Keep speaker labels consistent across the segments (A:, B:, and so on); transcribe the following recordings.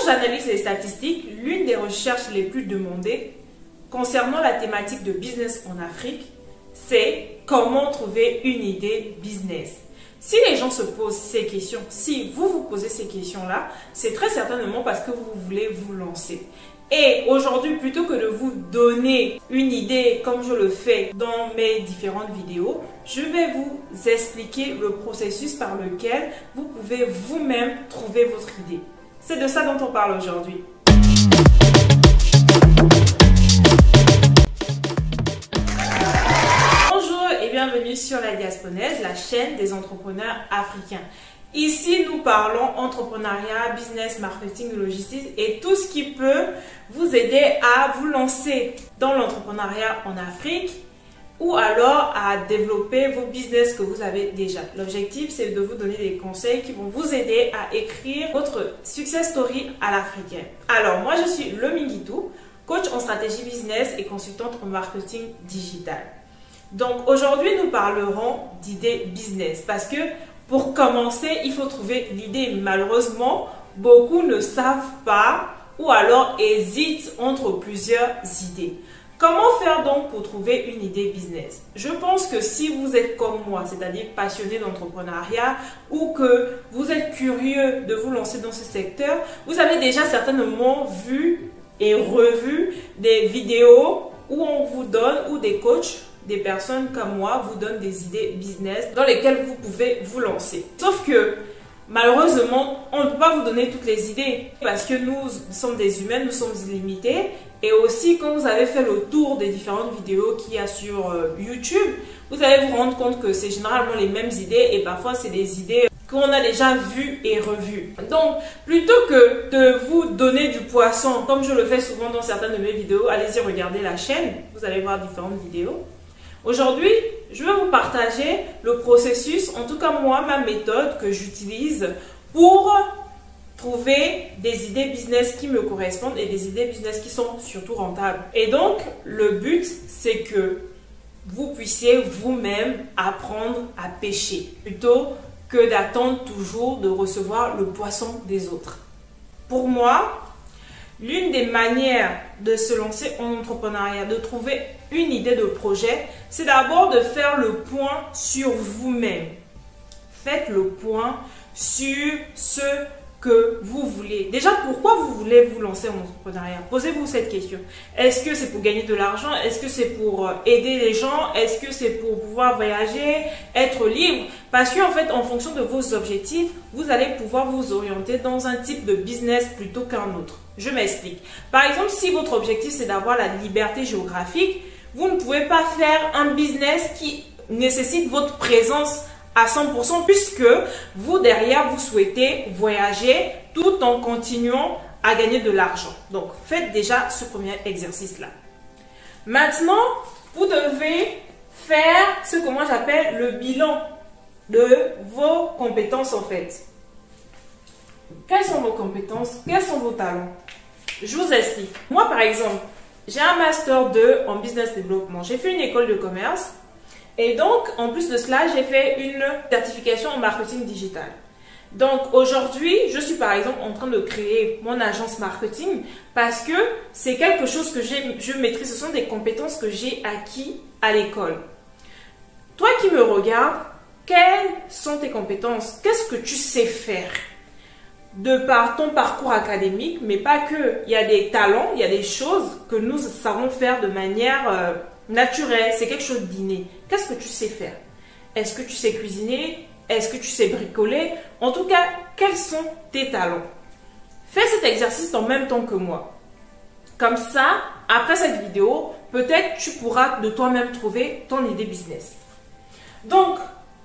A: j'analyse les statistiques, l'une des recherches les plus demandées concernant la thématique de business en Afrique, c'est comment trouver une idée business. Si les gens se posent ces questions, si vous vous posez ces questions-là, c'est très certainement parce que vous voulez vous lancer. Et aujourd'hui, plutôt que de vous donner une idée comme je le fais dans mes différentes vidéos, je vais vous expliquer le processus par lequel vous pouvez vous-même trouver votre idée. C'est de ça dont on parle aujourd'hui. Bonjour et bienvenue sur La Diasponaise, la chaîne des entrepreneurs africains. Ici, nous parlons entrepreneuriat, business, marketing, logistique et tout ce qui peut vous aider à vous lancer dans l'entrepreneuriat en Afrique ou alors à développer vos business que vous avez déjà. L'objectif, c'est de vous donner des conseils qui vont vous aider à écrire votre success story à l'africaine. Alors, moi, je suis Lominguitou, coach en stratégie business et consultante en marketing digital. Donc, aujourd'hui, nous parlerons d'idées business parce que pour commencer, il faut trouver l'idée. Malheureusement, beaucoup ne savent pas ou alors hésitent entre plusieurs idées. Comment faire donc pour trouver une idée business? Je pense que si vous êtes comme moi, c'est-à-dire passionné d'entrepreneuriat ou que vous êtes curieux de vous lancer dans ce secteur, vous avez déjà certainement vu et revu des vidéos où on vous donne, ou des coachs, des personnes comme moi vous donnent des idées business dans lesquelles vous pouvez vous lancer. Sauf que malheureusement, on ne peut pas vous donner toutes les idées parce que nous sommes des humains, nous sommes illimités. Et aussi, quand vous avez fait le tour des différentes vidéos qu'il y a sur YouTube, vous allez vous rendre compte que c'est généralement les mêmes idées et parfois c'est des idées qu'on a déjà vues et revues. Donc, plutôt que de vous donner du poisson, comme je le fais souvent dans certaines de mes vidéos, allez-y regarder la chaîne, vous allez voir différentes vidéos. Aujourd'hui, je vais vous partager le processus, en tout cas moi, ma méthode que j'utilise pour trouver des idées business qui me correspondent et des idées business qui sont surtout rentables. Et donc, le but, c'est que vous puissiez vous-même apprendre à pêcher plutôt que d'attendre toujours de recevoir le poisson des autres. Pour moi, l'une des manières de se lancer en entrepreneuriat, de trouver une idée de projet, c'est d'abord de faire le point sur vous-même. Faites le point sur ce que vous voulez. Déjà, pourquoi vous voulez vous lancer en entrepreneuriat? Posez-vous cette question. Est-ce que c'est pour gagner de l'argent? Est-ce que c'est pour aider les gens? Est-ce que c'est pour pouvoir voyager, être libre? Parce qu'en fait, en fonction de vos objectifs, vous allez pouvoir vous orienter dans un type de business plutôt qu'un autre. Je m'explique. Par exemple, si votre objectif c'est d'avoir la liberté géographique, vous ne pouvez pas faire un business qui nécessite votre présence à 100% puisque vous, derrière, vous souhaitez voyager tout en continuant à gagner de l'argent. Donc, faites déjà ce premier exercice-là. Maintenant, vous devez faire ce que moi j'appelle le bilan de vos compétences en fait. Quelles sont vos compétences? Quels sont vos talents? Je vous explique. Moi, par exemple, j'ai un Master 2 en Business Développement. J'ai fait une école de commerce. Et donc, en plus de cela, j'ai fait une certification en marketing digital. Donc, aujourd'hui, je suis par exemple en train de créer mon agence marketing parce que c'est quelque chose que je maîtrise. Ce sont des compétences que j'ai acquis à l'école. Toi qui me regardes, quelles sont tes compétences? Qu'est-ce que tu sais faire? De par ton parcours académique, mais pas que. Il y a des talents, il y a des choses que nous savons faire de manière naturelle. C'est quelque chose d'inné. Qu'est-ce que tu sais faire? Est-ce que tu sais cuisiner? Est-ce que tu sais bricoler? En tout cas, quels sont tes talents? Fais cet exercice en même temps que moi. Comme ça, après cette vidéo, peut-être tu pourras de toi-même trouver ton idée business. Donc,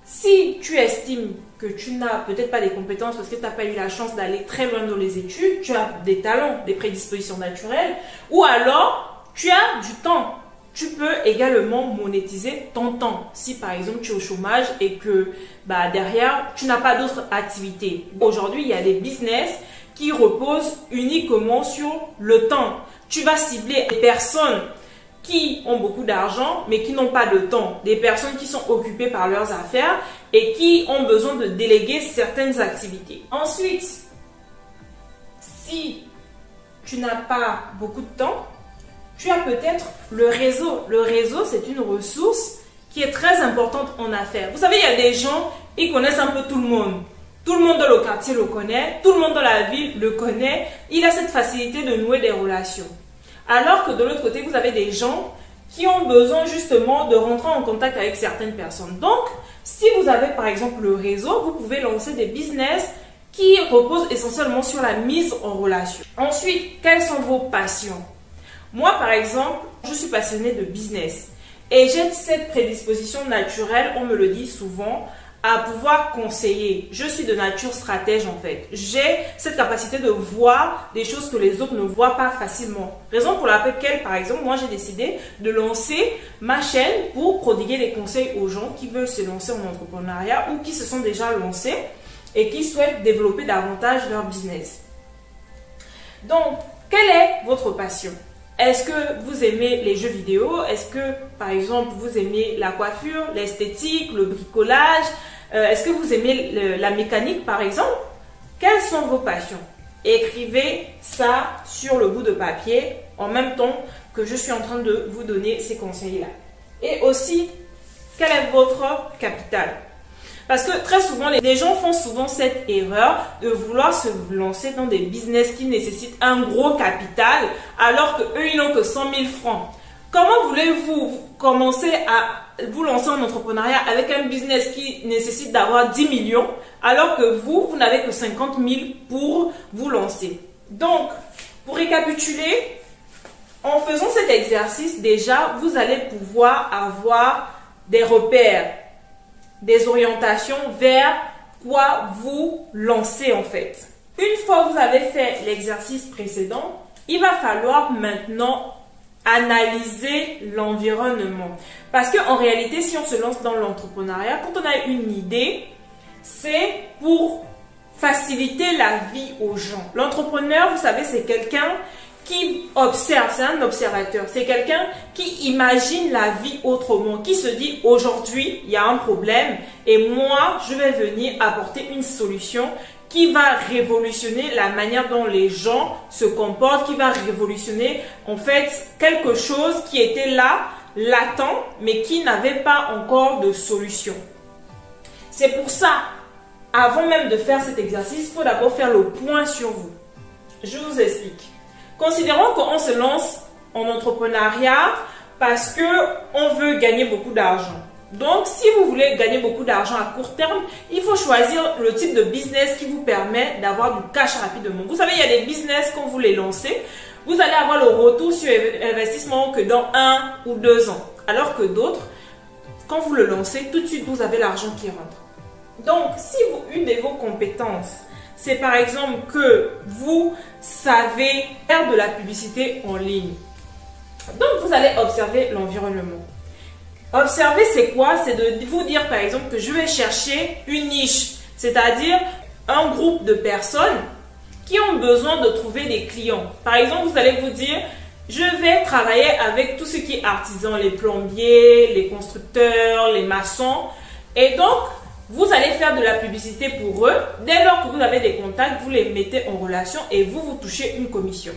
A: si tu estimes que tu n'as peut-être pas des compétences parce que tu n'as pas eu la chance d'aller très loin dans les études, tu as des talents, des prédispositions naturelles, ou alors tu as du temps. Tu peux également monétiser ton temps. Si par exemple tu es au chômage et que derrière tu n'as pas d'autres activités. Aujourd'hui, il y a des business qui reposent uniquement sur le temps. Tu vas cibler des personnes qui ont beaucoup d'argent mais qui n'ont pas de temps. Des personnes qui sont occupées par leurs affaires et qui ont besoin de déléguer certaines activités. Ensuite, si tu n'as pas beaucoup de temps, tu as peut-être le réseau. Le réseau, c'est une ressource qui est très importante en affaires. Vous savez, il y a des gens, ils connaissent un peu tout le monde. Tout le monde dans le quartier le connaît, tout le monde dans la ville le connaît. Il a cette facilité de nouer des relations. Alors que de l'autre côté, vous avez des gens qui ont besoin justement de rentrer en contact avec certaines personnes. Donc, si vous avez par exemple le réseau, vous pouvez lancer des business qui reposent essentiellement sur la mise en relation. Ensuite, quelles sont vos passions? Moi, par exemple, je suis passionnée de business et j'ai cette prédisposition naturelle, on me le dit souvent, à pouvoir conseiller. Je suis de nature stratège en fait. J'ai cette capacité de voir des choses que les autres ne voient pas facilement. Raison pour laquelle, par exemple, moi j'ai décidé de lancer ma chaîne pour prodiguer des conseils aux gens qui veulent se lancer en entrepreneuriat ou qui se sont déjà lancés et qui souhaitent développer davantage leur business. Donc, quelle est votre passion? Est-ce que vous aimez les jeux vidéo? Est-ce que, par exemple, vous aimez la coiffure, l'esthétique, le bricolage? Est-ce que vous aimez la mécanique, par exemple? Quelles sont vos passions? Écrivez ça sur le bout de papier en même temps que je suis en train de vous donner ces conseils-là. Et aussi, quel est votre capital? Parce que très souvent, les gens font souvent cette erreur de vouloir se lancer dans des business qui nécessitent un gros capital alors qu'eux, ils n'ont que 100 000 francs. Comment voulez-vous commencer à vous lancer en entrepreneuriat avec un business qui nécessite d'avoir 10 millions alors que vous n'avez que 50 000 pour vous lancer? Donc, pour récapituler, en faisant cet exercice, déjà, vous allez pouvoir avoir des repères, des orientations vers quoi vous lancer en fait. Une fois que vous avez fait l'exercice précédent, il va falloir maintenant analyser l'environnement. Parce qu'en réalité, si on se lance dans l'entrepreneuriat, quand on a une idée, c'est pour faciliter la vie aux gens. L'entrepreneur, vous savez, c'est quelqu'un qui observe, c'est un observateur, c'est quelqu'un qui imagine la vie autrement, qui se dit aujourd'hui il y a un problème et moi je vais venir apporter une solution qui va révolutionner la manière dont les gens se comportent, qui va révolutionner en fait quelque chose qui était là, latent, mais qui n'avait pas encore de solution. C'est pour ça, avant même de faire cet exercice, il faut d'abord faire le point sur vous. Je vous explique. Considérons qu'on se lance en entrepreneuriat parce qu'on veut gagner beaucoup d'argent. Donc, si vous voulez gagner beaucoup d'argent à court terme, il faut choisir le type de business qui vous permet d'avoir du cash rapidement. Vous savez, il y a des business, quand vous les lancez, vous allez avoir le retour sur investissement que dans 1 ou 2 ans. Alors que d'autres, quand vous le lancez, tout de suite, vous avez l'argent qui rentre. Donc, si une de vos compétences, c'est par exemple que vous savez faire de la publicité en ligne. Donc, vous allez observer l'environnement. Observer, c'est quoi? C'est de vous dire par exemple que je vais chercher une niche, c'est-à-dire un groupe de personnes qui ont besoin de trouver des clients. Par exemple, vous allez vous dire, je vais travailler avec tout ce qui est artisan, les plombiers, les constructeurs, les maçons. Et donc, vous allez faire de la publicité pour eux. Dès lors que vous avez des contacts, vous les mettez en relation et vous touchez une commission.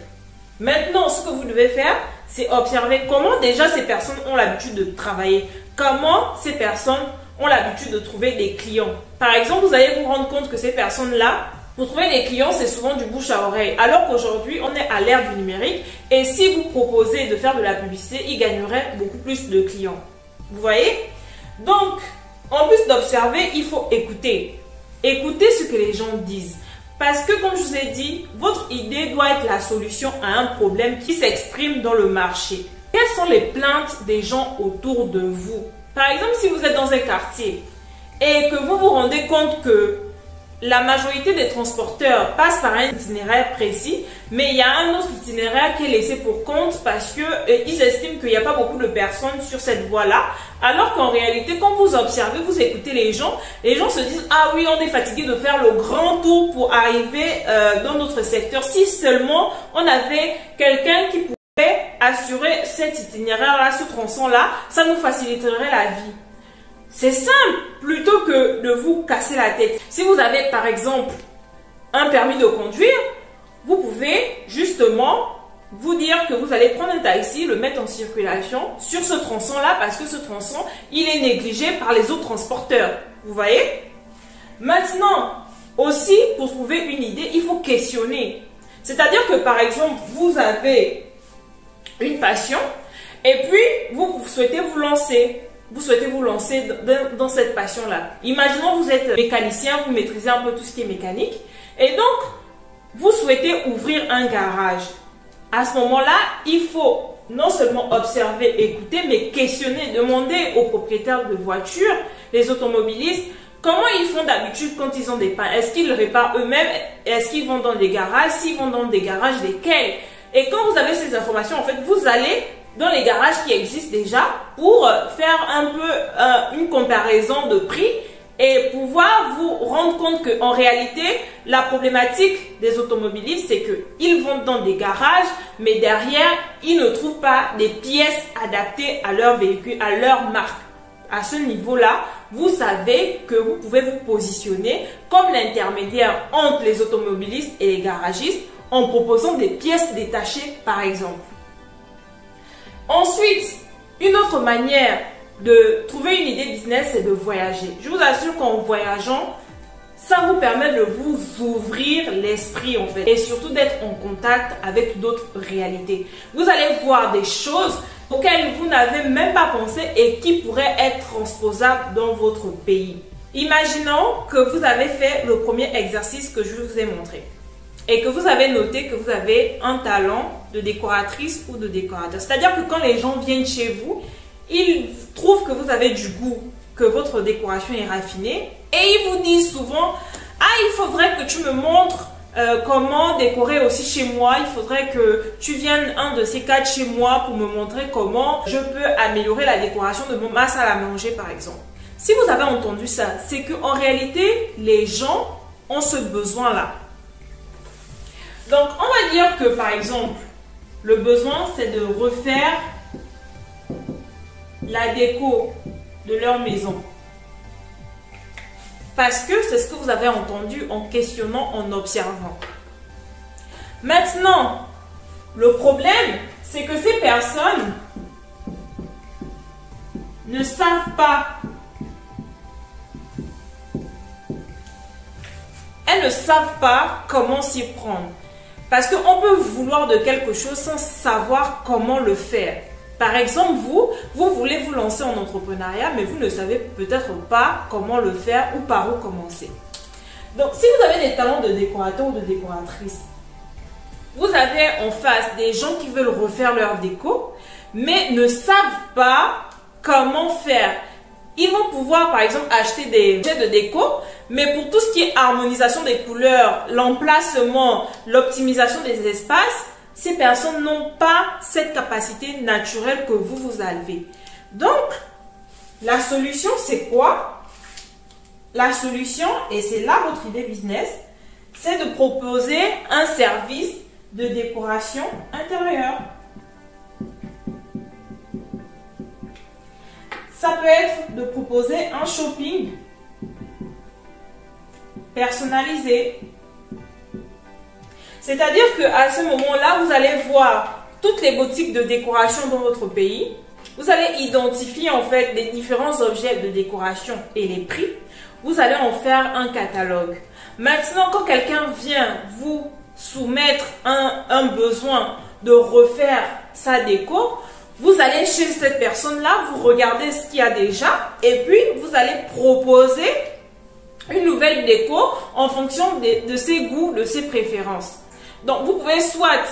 A: Maintenant, ce que vous devez faire, c'est observer comment déjà ces personnes ont l'habitude de travailler. Comment ces personnes ont l'habitude de trouver des clients. Par exemple, vous allez vous rendre compte que ces personnes-là, pour trouver des clients, c'est souvent du bouche à oreille. Alors qu'aujourd'hui, on est à l'ère du numérique. Et si vous proposez de faire de la publicité, ils gagneraient beaucoup plus de clients. Vous voyez? Donc, en plus d'observer, il faut écouter. Écoutez ce que les gens disent. Parce que, comme je vous ai dit, votre idée doit être la solution à un problème qui s'exprime dans le marché. Quelles sont les plaintes des gens autour de vous? Par exemple, si vous êtes dans un quartier et que vous vous rendez compte que la majorité des transporteurs passent par un itinéraire précis, mais il y a un autre itinéraire qui est laissé pour compte parce qu'ils estiment qu'il n'y a pas beaucoup de personnes sur cette voie-là. Alors qu'en réalité, quand vous observez, vous écoutez les gens se disent « Ah oui, on est fatigué de faire le grand tour pour arriver dans notre secteur. Si seulement on avait quelqu'un qui pouvait assurer cet itinéraire-là, ce tronçon-là, ça nous faciliterait la vie. » C'est simple, plutôt que de vous casser la tête. Si vous avez par exemple un permis de conduire, vous pouvez justement vous dire que vous allez prendre un taxi, le mettre en circulation sur ce tronçon-là parce que ce tronçon, il est négligé par les autres transporteurs. Vous voyez? Maintenant, aussi, pour trouver une idée, il faut questionner. C'est-à-dire que, par exemple, vous avez une passion et puis vous souhaitez vous lancer. Vous souhaitez vous lancer dans cette passion-là. Imaginons vous êtes mécanicien, vous maîtrisez un peu tout ce qui est mécanique et donc, vous souhaitez ouvrir un garage. À ce moment-là, il faut non seulement observer, écouter, mais questionner, demander aux propriétaires de voitures, les automobilistes, comment ils font d'habitude quand ils ont des pannes. Est-ce qu'ils le réparent eux-mêmes? Est-ce qu'ils vont dans des garages? S'ils vont dans des garages, lesquels? Et quand vous avez ces informations, en fait, vous allez dans les garages qui existent déjà pour faire un peu une comparaison de prix et pouvoir vous rendre compte qu'en réalité, la problématique des automobilistes, c'est qu'ils vont dans des garages, mais derrière, ils ne trouvent pas des pièces adaptées à leur véhicule, à leur marque. À ce niveau-là, vous savez que vous pouvez vous positionner comme l'intermédiaire entre les automobilistes et les garagistes en proposant des pièces détachées, par exemple. Ensuite, une autre manière de trouver une idée business, c'est de voyager. Je vous assure qu'en voyageant, ça vous permet de vous ouvrir l'esprit en fait et surtout d'être en contact avec d'autres réalités. Vous allez voir des choses auxquelles vous n'avez même pas pensé et qui pourraient être transposables dans votre pays. Imaginons que vous avez fait le premier exercice que je vous ai montré et que vous avez noté que vous avez un talent de décoratrice ou de décorateur. C'est-à-dire que quand les gens viennent chez vous, ils trouvent que vous avez du goût, que votre décoration est raffinée et ils vous disent souvent « Ah, il faudrait que tu me montres comment décorer aussi chez moi, il faudrait que tu viennes un de ces quatre chez moi pour me montrer comment je peux améliorer la décoration de ma salle à manger par exemple. » Si vous avez entendu ça, c'est qu'en réalité, les gens ont ce besoin-là. Donc, on va dire que par exemple, le besoin c'est de refaire la déco de leur maison. Parce que c'est ce que vous avez entendu en questionnant, en observant. Maintenant, le problème, c'est que ces personnes ne savent pas. Elles ne savent pas comment s'y prendre. Parce qu'on peut vouloir de quelque chose sans savoir comment le faire. Par exemple, vous voulez vous lancer en entrepreneuriat, mais vous ne savez peut-être pas comment le faire ou par où commencer. Donc, si vous avez des talents de décorateur ou de décoratrice, vous avez en face des gens qui veulent refaire leur déco, mais ne savent pas comment faire. Ils vont pouvoir, par exemple, acheter des objets de déco, mais pour tout ce qui est harmonisation des couleurs, l'emplacement, l'optimisation des espaces, ces personnes n'ont pas cette capacité naturelle que vous avez. Donc, la solution, c'est quoi? La solution, et c'est là votre idée business, c'est de proposer un service de décoration intérieure. Ça peut être de proposer un shopping personnalisé. C'est-à-dire qu'à ce moment-là, vous allez voir toutes les boutiques de décoration dans votre pays. Vous allez identifier en fait les différents objets de décoration et les prix. Vous allez en faire un catalogue. Maintenant, quand quelqu'un vient vous soumettre un besoin de refaire sa déco, vous allez chez cette personne-là, vous regardez ce qu'il y a déjà et puis vous allez proposer une nouvelle déco en fonction de ses goûts, de ses préférences. Donc, vous pouvez soit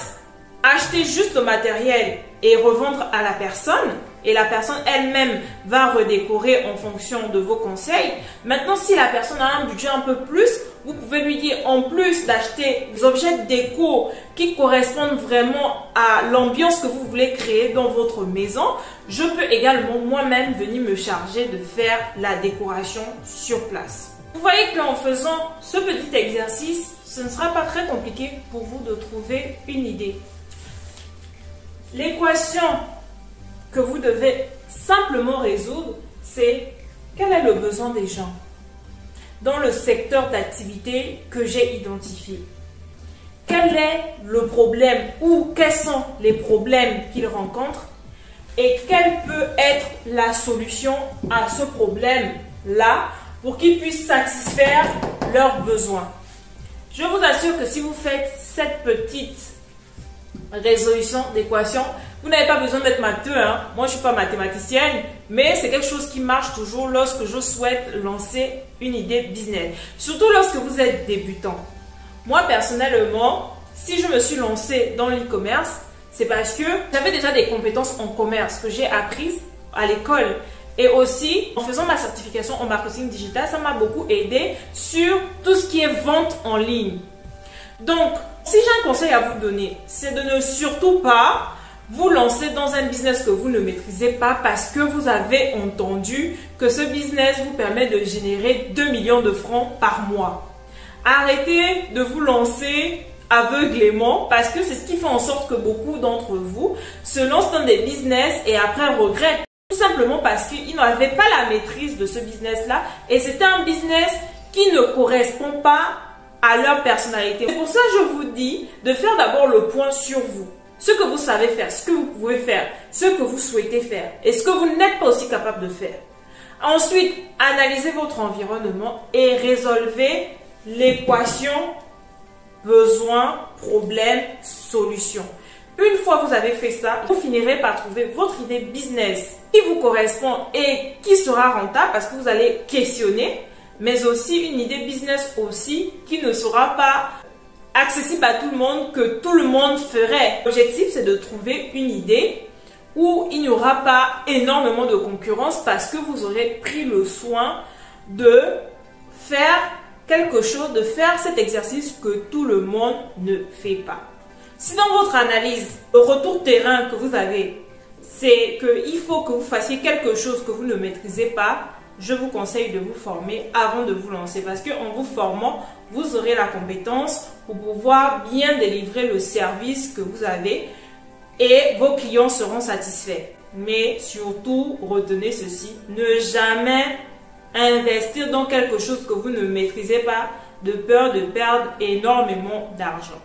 A: acheter juste le matériel et revendre à la personne et la personne elle-même va redécorer en fonction de vos conseils. Maintenant, si la personne a un budget un peu plus, vous pouvez lui dire en plus d'acheter des objets de déco qui correspondent vraiment à l'ambiance que vous voulez créer dans votre maison, je peux également moi-même venir me charger de faire la décoration sur place. Vous voyez qu'en faisant ce petit exercice, ce ne sera pas très compliqué pour vous de trouver une idée. L'équation que vous devez simplement résoudre, c'est quel est le besoin des gens dans le secteur d'activité que j'ai identifié. quel est le problème ou quels sont les problèmes qu'ils rencontrent et quelle peut être la solution à ce problème-là pour qu'ils puissent satisfaire leurs besoins. Je vous assure que si vous faites cette petite résolution d'équation, vous n'avez pas besoin d'être matheux, hein. Moi, je ne suis pas mathématicienne, mais c'est quelque chose qui marche toujours lorsque je souhaite lancer une idée de business. Surtout lorsque vous êtes débutant. Moi, personnellement, si je me suis lancée dans l'e-commerce, c'est parce que j'avais déjà des compétences en commerce que j'ai apprises à l'école. Et aussi, en faisant ma certification en marketing digital, ça m'a beaucoup aidé sur tout ce qui est vente en ligne. Donc, si j'ai un conseil à vous donner, c'est de ne surtout pas vous lancer dans un business que vous ne maîtrisez pas parce que vous avez entendu que ce business vous permet de générer 2 millions de francs par mois. Arrêtez de vous lancer aveuglément parce que c'est ce qui fait en sorte que beaucoup d'entre vous se lancent dans des business et après regrettent. Tout simplement parce qu'ils n'avaient pas la maîtrise de ce business-là et c'était un business qui ne correspond pas à leur personnalité. C'est pour ça que je vous dis de faire d'abord le point sur vous. Ce que vous savez faire, ce que vous pouvez faire, ce que vous souhaitez faire et ce que vous n'êtes pas aussi capable de faire. Ensuite, analysez votre environnement et résolvez l'équation besoin, problème, solution. Une fois que vous avez fait ça, vous finirez par trouver votre idée business qui vous correspond et qui sera rentable parce que vous allez questionner, mais aussi une idée business aussi qui ne sera pas accessible à tout le monde, que tout le monde ferait. L'objectif, c'est de trouver une idée où il n'y aura pas énormément de concurrence parce que vous aurez pris le soin de faire quelque chose, de faire cet exercice que tout le monde ne fait pas. Si dans votre analyse, le retour terrain que vous avez, c'est qu'il faut que vous fassiez quelque chose que vous ne maîtrisez pas, je vous conseille de vous former avant de vous lancer parce qu'en vous formant, vous aurez la compétence pour pouvoir bien délivrer le service que vous avez et vos clients seront satisfaits. Mais surtout, retenez ceci, ne jamais investir dans quelque chose que vous ne maîtrisez pas de peur de perdre énormément d'argent.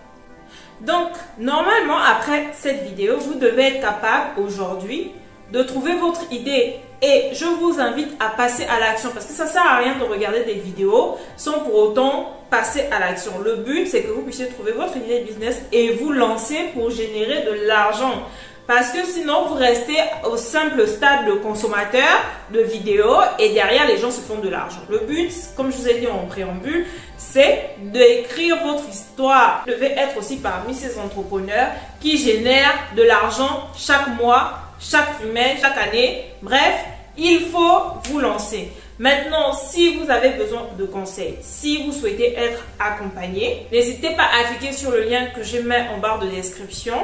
A: Donc, normalement, après cette vidéo, vous devez être capable aujourd'hui de trouver votre idée. Et je vous invite à passer à l'action parce que ça ne sert à rien de regarder des vidéos sans pour autant passer à l'action. Le but, c'est que vous puissiez trouver votre idée de business et vous lancer pour générer de l'argent. Parce que sinon, vous restez au simple stade de consommateur de vidéos et derrière, les gens se font de l'argent. Le but, comme je vous ai dit en préambule, c'est d'écrire votre histoire. Vous devez être aussi parmi ces entrepreneurs qui génèrent de l'argent chaque mois, chaque trimestre, chaque année. Bref, il faut vous lancer. Maintenant, si vous avez besoin de conseils, si vous souhaitez être accompagné, n'hésitez pas à cliquer sur le lien que je mets en barre de description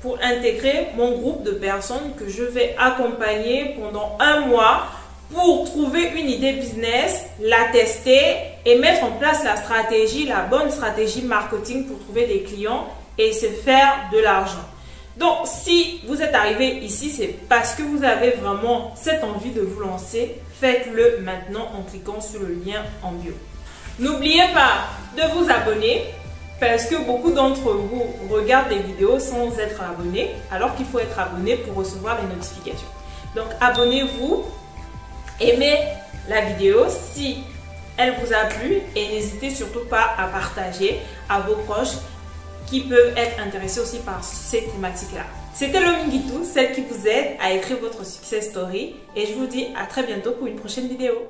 A: pour intégrer mon groupe de personnes que je vais accompagner pendant 1 mois pour trouver une idée business, la tester et mettre en place la stratégie, la bonne stratégie marketing pour trouver des clients et se faire de l'argent. Donc, si vous êtes arrivé ici, c'est parce que vous avez vraiment cette envie de vous lancer. Faites-le maintenant en cliquant sur le lien en bio. N'oubliez pas de vous abonner parce que beaucoup d'entre vous regardent les vidéos sans être abonnés, alors qu'il faut être abonné pour recevoir les notifications. Donc, abonnez-vous, aimez la vidéo si elle vous a plu et n'hésitez surtout pas à partager à vos proches qui peuvent être intéressés aussi par ces thématiques-là. C'était Lominguitou, celle qui vous aide à écrire votre success story et je vous dis à très bientôt pour une prochaine vidéo.